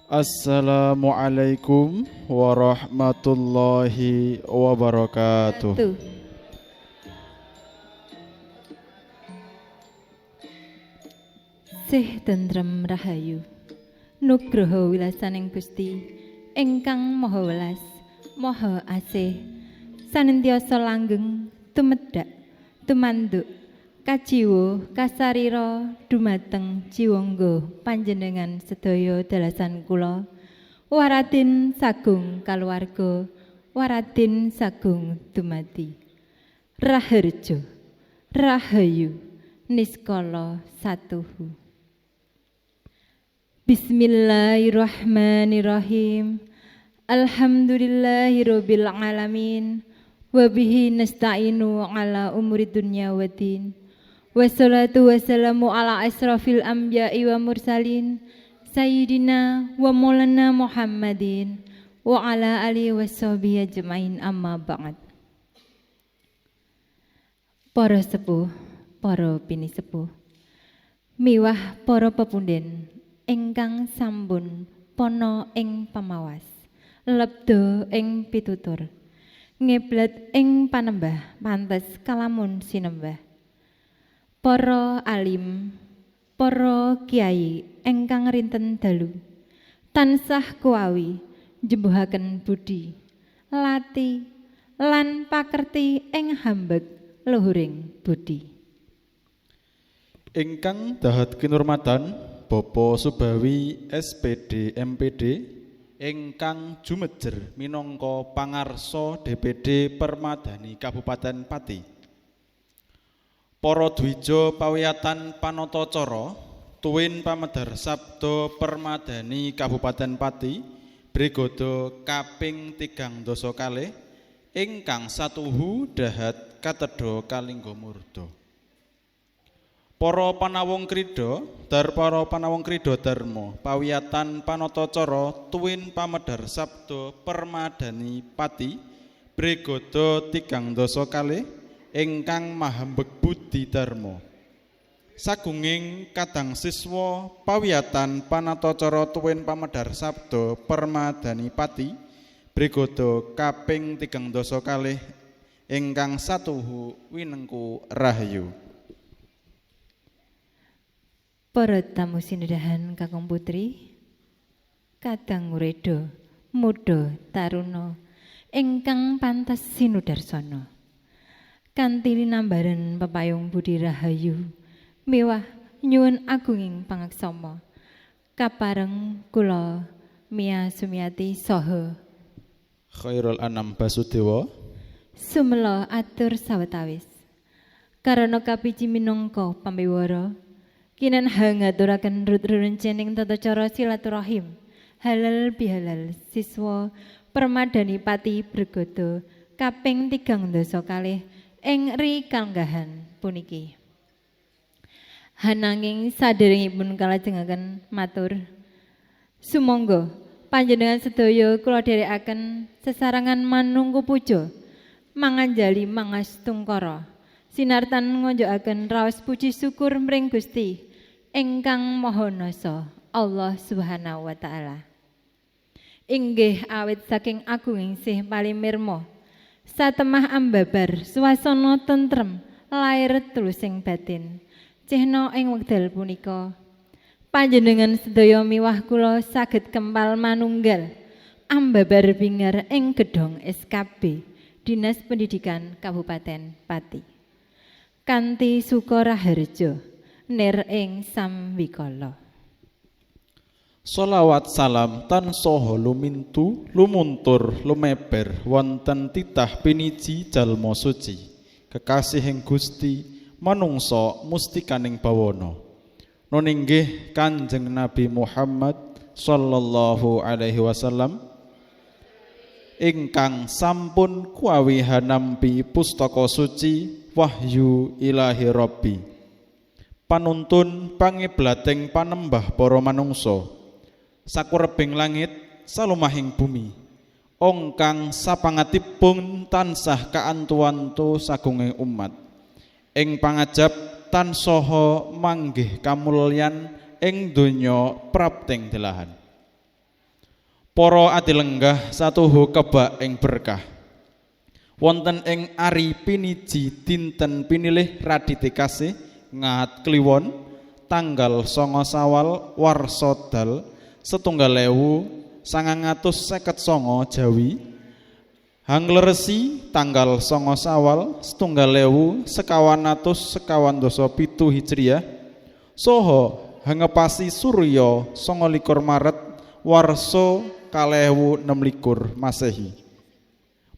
Assalamualaikum warahmatullahi wabarakatuh. Sih tentrem rahayu, nugroho wilasaning Gusti, ingkang Maha Welas, Maha Asih, sanentyasa langgeng, tumedhak, tumanduk, kajiwa, kasarira, dumateng jiwangga panjenengan sedaya dalasan kula, waradin sagung kaluwarga, waradin sagung dumadi. Raharja, rahayu, niskala satuhu. Bismillahirrahmanirrahim. Alhamdulillahirabbil alamin. Wa bihi nasta'inu ala umuri dunya waddin. Wassalatu wassalamu ala asrafil anbiya'i wa mursalin sayyidina wa maulana Muhammadin wa ala alihi washabihi ajmain amma ba'd. Para sepuh, para pinisepuh, miwah para pepunden ingkang sampun pono ing pamawas, lebda ing pitutur, ngiblat ing panembah, pantes kalamun sinembah. Para alim, para kiai ingkang rinten dalu, tansah kuawi njembuhaken budi, lati lan pakerti ing hambeg luhuring budi. Ingkang dahat kinurmatan Bapak Subawi SPD MPD ingkang jumejer minangka pangarsa DPD Permadani Kabupaten Pati. Para dwija pawiyatan panatacara tuwin pamedhar Sabda Permadani Kabupaten Pati Brigade kaping 312 ingkang satuhu dahat katedha Kalinggamurda. Para panawong krida dharma pawiyatan panatacara tuwin pamedhar Sabda Permadani Pati Brigade 312 ingkang mahambeg budi dharma. Sagunging kadang siswa pawiyatan panatacara tuwin pamedhar Sabda Permadani Pati Brigade kaping 312 ingkang satuhu winengku rahayu. Para tamu sinedahan kakung putri, kadang reda, muda, taruna, ingkang pantas sinudarsana. Kanthi linambaran pepayung budi rahayu, miwah nyuwun agunging pangaksama. Kapareng kula Mia Sumiati saha Khairul Anam Basudewa sumela atur sawetawis. Karana kapiji minangka pambiwara, kinanha ngaturaken rerencening tata cara silaturahim halal bihalal siswa Permadani Pati Brigade kaping 312 ing rikanggahan puniki. Hananging saderengipun kalajengaken matur sumangga panjenengan sedaya kula dherekaken sesarangan manungku puja manganjali mangastungkara sinartan ngonjokaken raos puji syukur mring Gusti ingkang Maha Nasa Allah Subhanahu wa taala. Inggih awit saking agunging sih palimirma satemah ambabar swasana tentrem lair tulusing batin. Cihna ing wekdal punika panjenengan sedaya miwah kula saged kempal manunggal ambabar bingar ing gedhong SKB Dinas Pendidikan Kabupaten Pati. Kanthi suka raharja nir ing samwikala. Sholawat salam tansah lumintu lumuntur lumeber wonten titah piniji jalma suci kekasihing Gusti manungsa mustikaning bawana. Nuninggih Kanjeng Nabi Muhammad sallallahu alaihi wasallam ingkang sampun kuawihan nampi pustaka suci wahyu ilahi Rabbi. Panuntun pangiblating panembah para manungsa sakurebing langit salumahing bumi ongkang sapangatipun tansah kaantu-antu sagunging umat ing pangajab tansaha manggih kamulyan ing donya prapting delahan. Para adilenggah satuhu kebak ing berkah. Wonten ing ari piniji dinten pinilih Radite Kasih Ngahat Kliwon tanggal 9 Sawal warsa dal 1959 Jawi. Hangleresi tanggal 9 Sawal 1957 Hijriah. Soho hangepasi Surya 29 Maret warsa 2026 Masehi.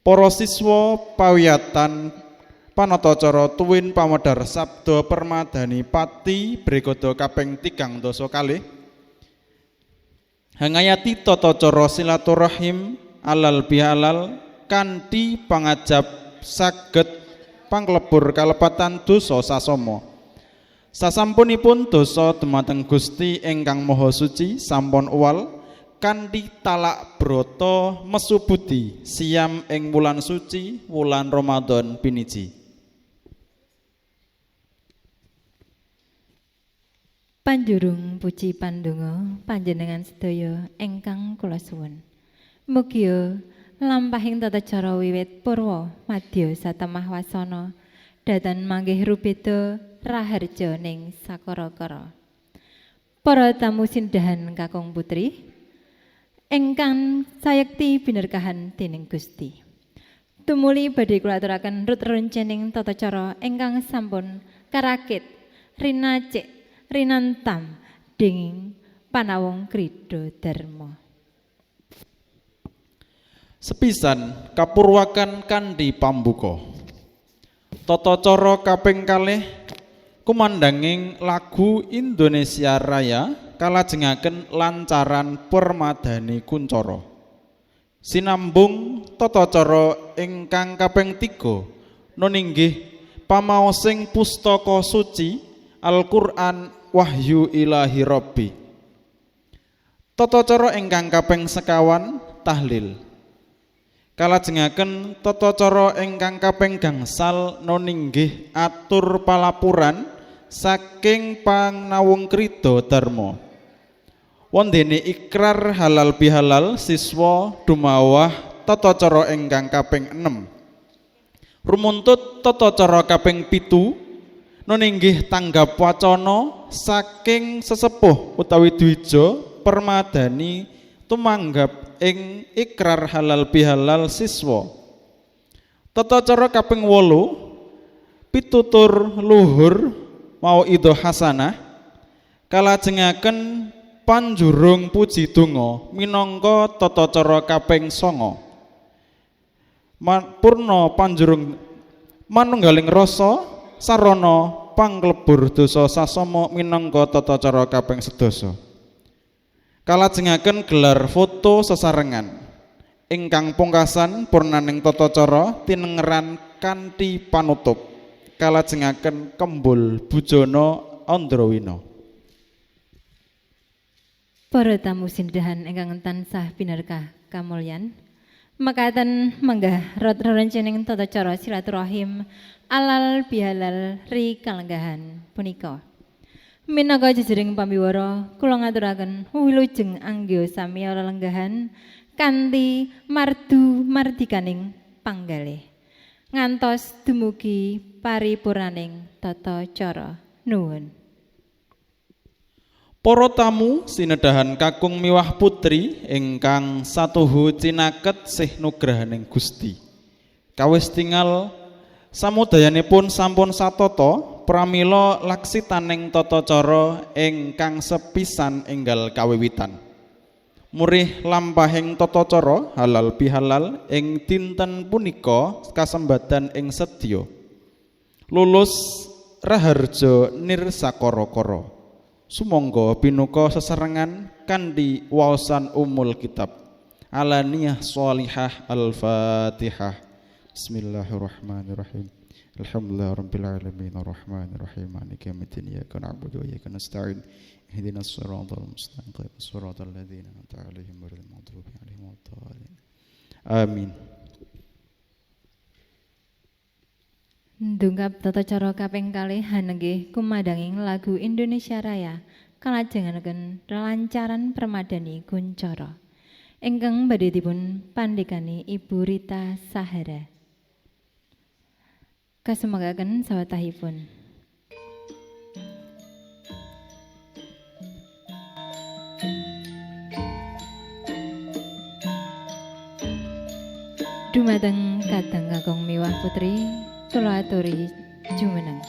Para siswa pawiyatan panatacara tuwin pamedhar Sabda Permadani Pati Bregada kaping 32 hangayati tata cara silaturahim alal bihalal kanthi pangajab saged panglebur kalepatan dosa sasama. Sasampunipun dosa dumateng Gusti ingkang Maha Suci sampun uwal kanthi talak brata mesu budi siam ing wulan suci wulan Ramadan piniji. Panjurung puji pandonga panjenengan sedaya ingkang kula suwun. Mugi lampahing tata cara wiwit purwa madya satemah wasana datan manggih rubeda raharja ning sakara-kara. Para tamu sindahan kakung putri ingkang sayekti binerkahan dening Gusti. Tumuli badhe kula aturaken rut rencening tata cara ingkang sampun karakit rinacik rinantam ding panawong krida dharma. Sepisan kapurwakan kanthi pambuka. Tata cara kaping kalih kumandanging lagu Indonesia Raya kalajengaken lancaran Permadani Kuncara. Sinambung tata cara ingkang kaping 3 nuninggih pamaosing pustaka suci Al-Qur'an Wahyu Ilahi Rabbi. Tata cara ingkang kaping 50 tahlil. Kalajengaken tata cara ingkang kaping gangsal nuninggih atur palapuran saking pangnawung krida dharma. Wondene ikrar halal bihalal siswa dumawah tata cara ingkang kaping 6. Rumuntut tata cara kaping 7 nuninggih tanggap wacana saking sesepuh utawi dwija permadani tumanggap ing ikrar halal bihalal siswa. Tata cara kaping 8 pitutur luhur mau idho hasanah kalajengaken panjurung puji donga minangka tata cara kaping 9. Purna panjurung manunggaling rasa sarana panglebur dosa sasama minangka tata cara kaping 11. Kalajengaken gelar foto sesarengan ingkang pungkasan purnaning tata cara tinengeran kanthi panutup kalajengaken kembul bujana Andrawina. Para tamu sindahan ingkang tansah binarkah kamulyan, mekaten menggah rot rerencening tata cara silaturahim alal bihalal ri kalenggahan punika. Minangka jejering pambiwara kula ngaturaken wilujeng anggya sami lelenggahan kanthi mardu mardikaning panggalih ngantos dumugi paripurnaning tata cara nuwun. Para tamu sinedahan kakung miwah putri ingkang satuhu cinaket sih nugrahaning Gusti. Kawis tingal samudayanipun sampun satata pramila laksitaning tata cara ingkang sepisan enggal kawiwitan. Murih lampahing tata cara halal bihalal ing dinten punika kasembadan ing sedya. Lulus raharja nirsakara-kara. Sumangga pinuka sesarengan kanthi waosan umul kitab. Alaniyah sholihah al-Fatihah. Bismillahirrahmanirrahim. Alhamdulillahirabbil alamin arrahmanir rahim maliki yaumiddin iyyaka na'budu wa iyyaka nasta'in ihdinas siratal mustaqim siratal ladzina an'amta 'alaihim ghairil maghdubi 'alaihim waladdallin. Amin. Ndungkap tata cara kaping kalih hanenggih kumadanging lagu Indonesia Raya kalajengaken relancaran Permadani Kuncara. ingkang badhe dipun pandhekani Ibu Rita Sahara. Kasumagaken sawetahipun. Dumateng kadang kakung miwah putri, kula aturi jumeneng.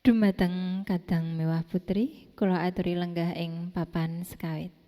Dumateng kadang mewah putri, kula aturi lenggah ing papan sekawit.